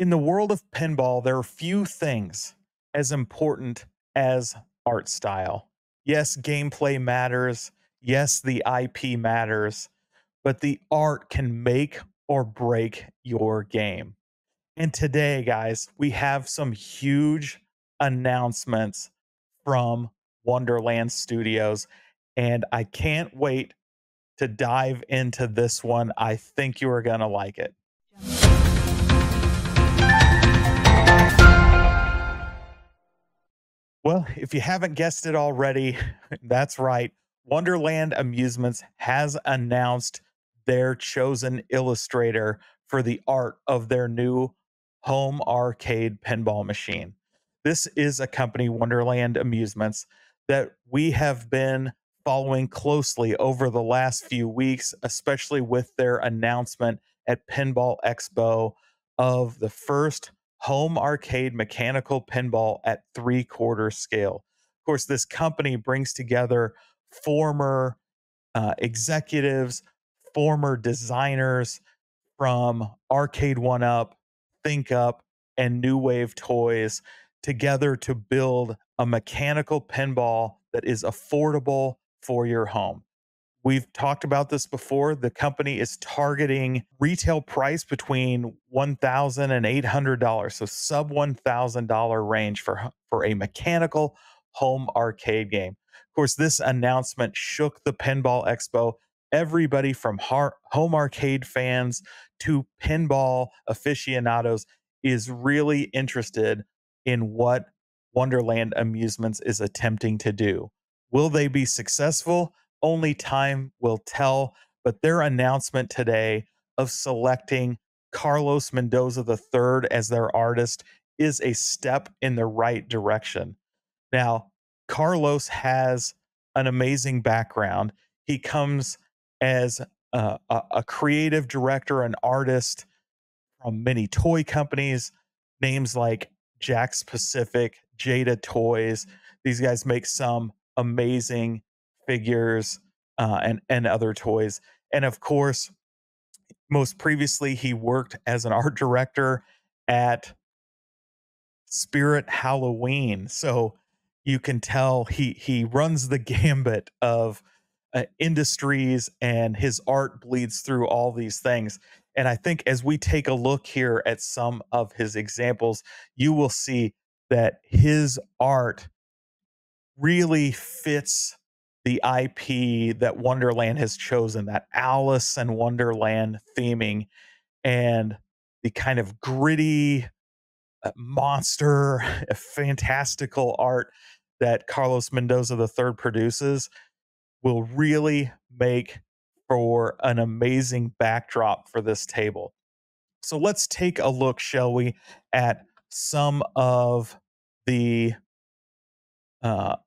In the world of pinball, there are few things as important as art style. Yes, gameplay matters. Yes, the IP matters, but the art can make or break your game. And today, guys, we have some huge announcements from Wonderland Studios, and I can't wait to dive into this one. I think you are going to like it. Well, if you haven't guessed it already, that's right. Wonderland Amusements has announced their chosen illustrator for the art of their new home arcade pinball machine. This is a company, Wonderland Amusements, that we have been following closely over the last few weeks, especially with their announcement at Pinball Expo of the first home arcade mechanical pinball at 3/4 scale. Of course, this company brings together former executives, former designers from Arcade One Up, Think Up, and New Wave Toys together to build a mechanical pinball that is affordable for your home. We've talked about this before. The company is targeting retail price between $1,000 and $800, so sub $1,000 range for a mechanical home arcade game. Of course, this announcement shook the Pinball Expo. Everybody from home arcade fans to pinball aficionados is really interested in what Wonderland Amusements is attempting to do. Will they be successful? Only time will tell, but their announcement today of selecting Carlos Mendoza III as their artist is a step in the right direction. Now, Carlos has an amazing background. He comes as a creative director, an artist from many toy companies, names like Jack's Pacific, Jada Toys. These guys make some amazing figures and other toys. And of course, most previously, he worked as an art director at Spirit Halloween. So you can tell he runs the gambit of industries, and his art bleeds through all these things. And I think as we take a look here at some of his examples, you will see that his art really fits the IP that Wonderland has chosen, that Alice and Wonderland theming, and the kind of gritty monster, fantastical art that Carlos Mendoza III produces will really make for an amazing backdrop for this table. So let's take a look, shall we, at the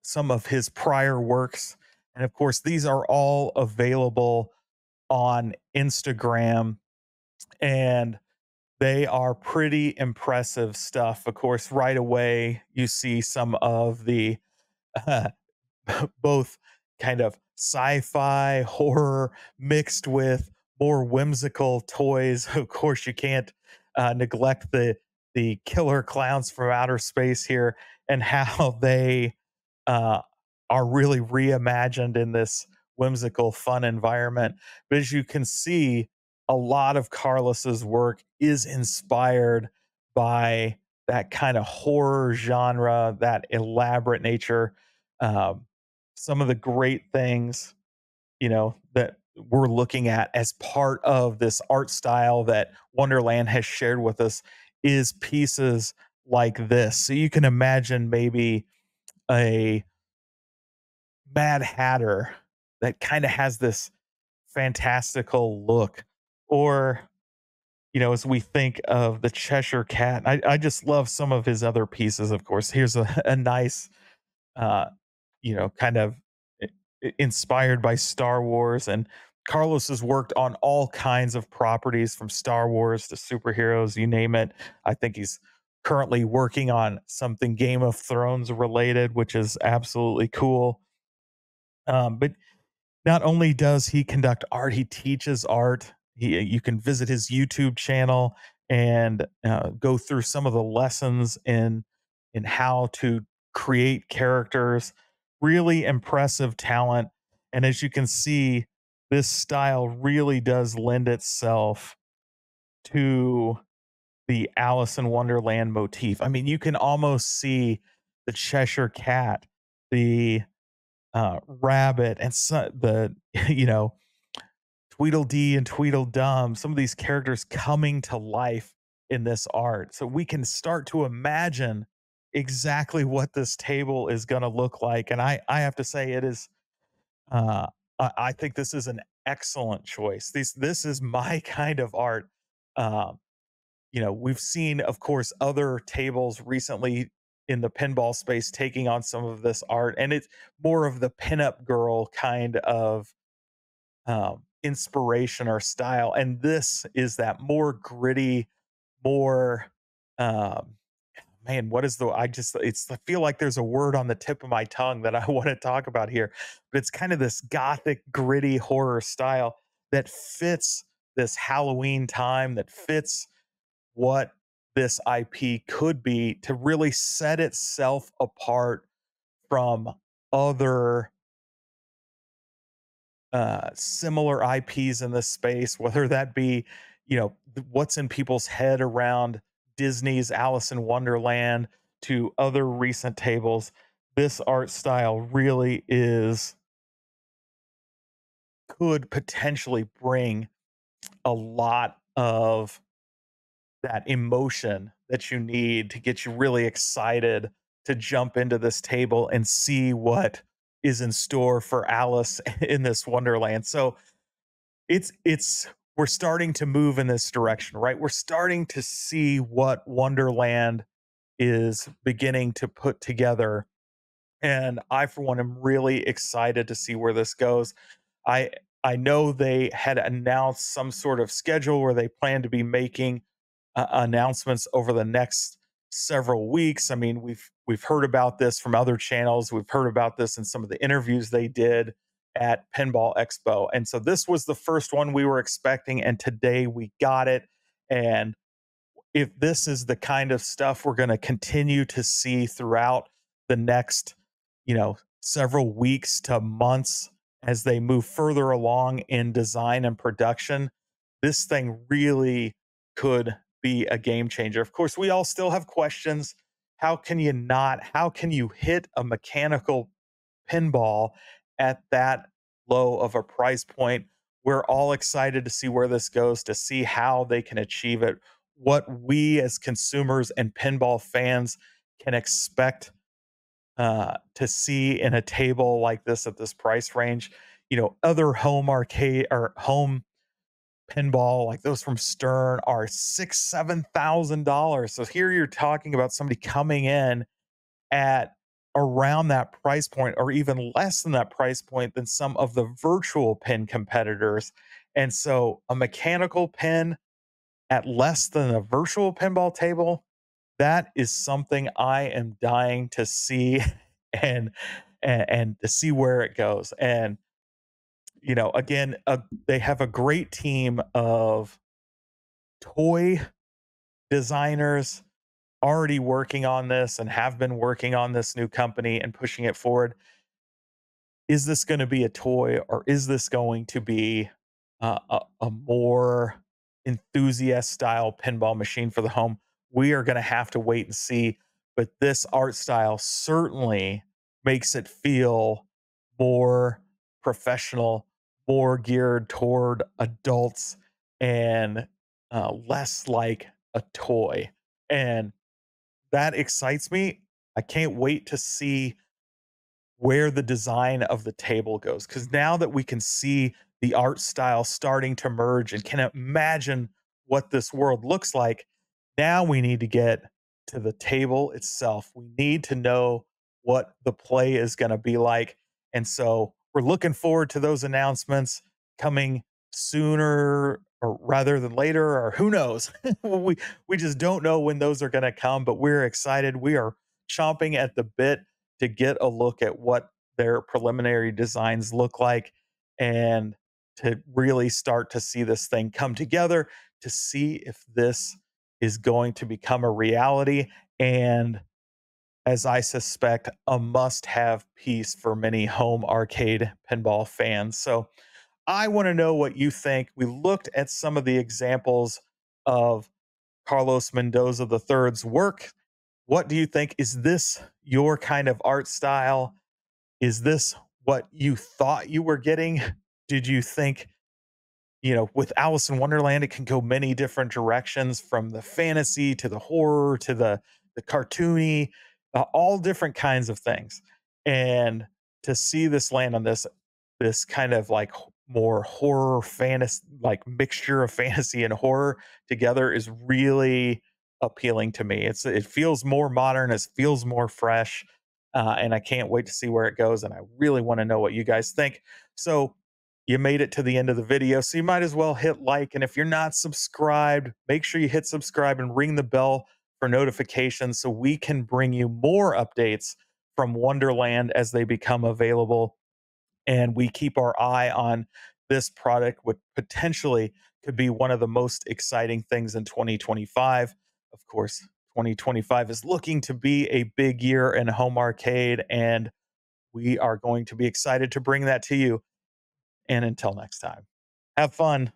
some of his prior works. And of course, these are all available on Instagram, and they are pretty impressive stuff. Of course, right away, you see some of the uh, both kind of sci-fi horror mixed with more whimsical toys. Of course, you can't neglect the killer clowns from outer space here, and how they uh, are really reimagined in this whimsical, fun environment. But as you can see, a lot of Carlos's work is inspired by that kind of horror genre, that elaborate nature. Um, some of the great things, that we're looking at as part of this art style that Wonderland has shared with us is pieces like this. So you can imagine maybe a Mad Hatter that kind of has this fantastical look, or as we think of the Cheshire Cat. I just love some of his other pieces. Of course, here's a nice uh kind of inspired by Star Wars. And Carlos has worked on all kinds of properties from Star Wars to superheroes, you name it. I think he's currently working on something Game of Thrones related, which is absolutely cool. But not only does he conduct art, he teaches art. You can visit his YouTube channel, and go through some of the lessons in how to create characters. Really impressive talent, and as you can see, this style really does lend itself to the Alice in Wonderland motif. I mean, you can almost see the Cheshire Cat, the rabbit, and the you know, Tweedledee and Tweedledum, some of these characters coming to life in this art. So we can start to imagine exactly what this table is going to look like. And I have to say, it is, uh, I think this is an excellent choice. This is my kind of art. Um, we've seen, of course, other tables recently in the pinball space taking on some of this art, and it's more of the pinup girl kind of inspiration or style. And this is that more gritty, more, um, man, what is the, I feel like there's a word on the tip of my tongue that I want to talk about here, but it's kind of this gothic, gritty horror style that fits this Halloween time, that fits what this IP could be to really set itself apart from other similar IPs in this space, whether that be, what's in people's head around Disney's Alice in Wonderland to other recent tables. This art style really could potentially bring a lot of that emotion that you need to get you really excited to jump into this table and see what is in store for Alice in this Wonderland. So it's we're starting to move in this direction, right? We're starting to see what Wonderland is beginning to put together. And I, for one, am really excited to see where this goes. I I know they had announced some sort of schedule where they plan to be making announcements over the next several weeks. I mean, we've heard about this from other channels. We've heard about this in some of the interviews they did at Pinball Expo. And so this was the first one we were expecting, and today we got it. And if this is the kind of stuff we're going to continue to see throughout the next, several weeks to months as they move further along in design and production, this thing really could be a game changer. Of course, we all still have questions. How can you not? How can you hit a mechanical pinball at that low of a price point? We're all excited to see where this goes, to see how they can achieve it, what we as consumers and pinball fans can expect to see in a table like this at this price range. Other home arcade or home pinball like those from Stern are $6,000, $7,000. So here you're talking about somebody coming in at around that price point or even less than that price point than some of the virtual pin competitors. And so a mechanical pin at less than a virtual pinball table, that is something I am dying to see and and to see where it goes. And again, they have a great team of toy designers already working on this and have been working on this new company and pushing it forward. Is this going to be a toy, or is this going to be a more enthusiast style pinball machine for the home? We are going to have to wait and see. But this art style certainly makes it feel more professional, more geared toward adults, and less like a toy. And that excites me. I can't wait to see where the design of the table goes, because now that we can see the art style starting to merge and can imagine what this world looks like, now we need to get to the table itself. We need to know what the play is going to be like. And so we're looking forward to those announcements coming sooner or rather than later, or who knows. We just don't know when those are going to come, but we're excited. We are chomping at the bit to get a look at what their preliminary designs look like, and to really start to see this thing come together, to see if this is going to become a reality. And as I suspect, a must have piece for many home arcade pinball fans. So I want to know what you think. We looked at some of the examples of Carlos Mendoza the third's work. What do you think? Is this your kind of art style? Is this what you thought you were getting? Did you think, with Alice in Wonderland, it can go many different directions, from the fantasy to the horror to the cartoony, all different kinds of things. And to see this land on this kind of like more horror fantasy, like mixture of fantasy and horror together, is really appealing to me. It feels more modern, it feels more fresh, and I can't wait to see where it goes. And I really want to know what you guys think. So you made it to the end of the video, so you might as well hit like. And if you're not subscribed, make sure you hit subscribe and ring the bell for notifications so we can bring you more updates from Wonderland as they become available. And we keep our eye on this product, which potentially could be one of the most exciting things in 2025. Of course, 2025 is looking to be a big year in home arcade, and we are going to be excited to bring that to you. And until next time, have fun.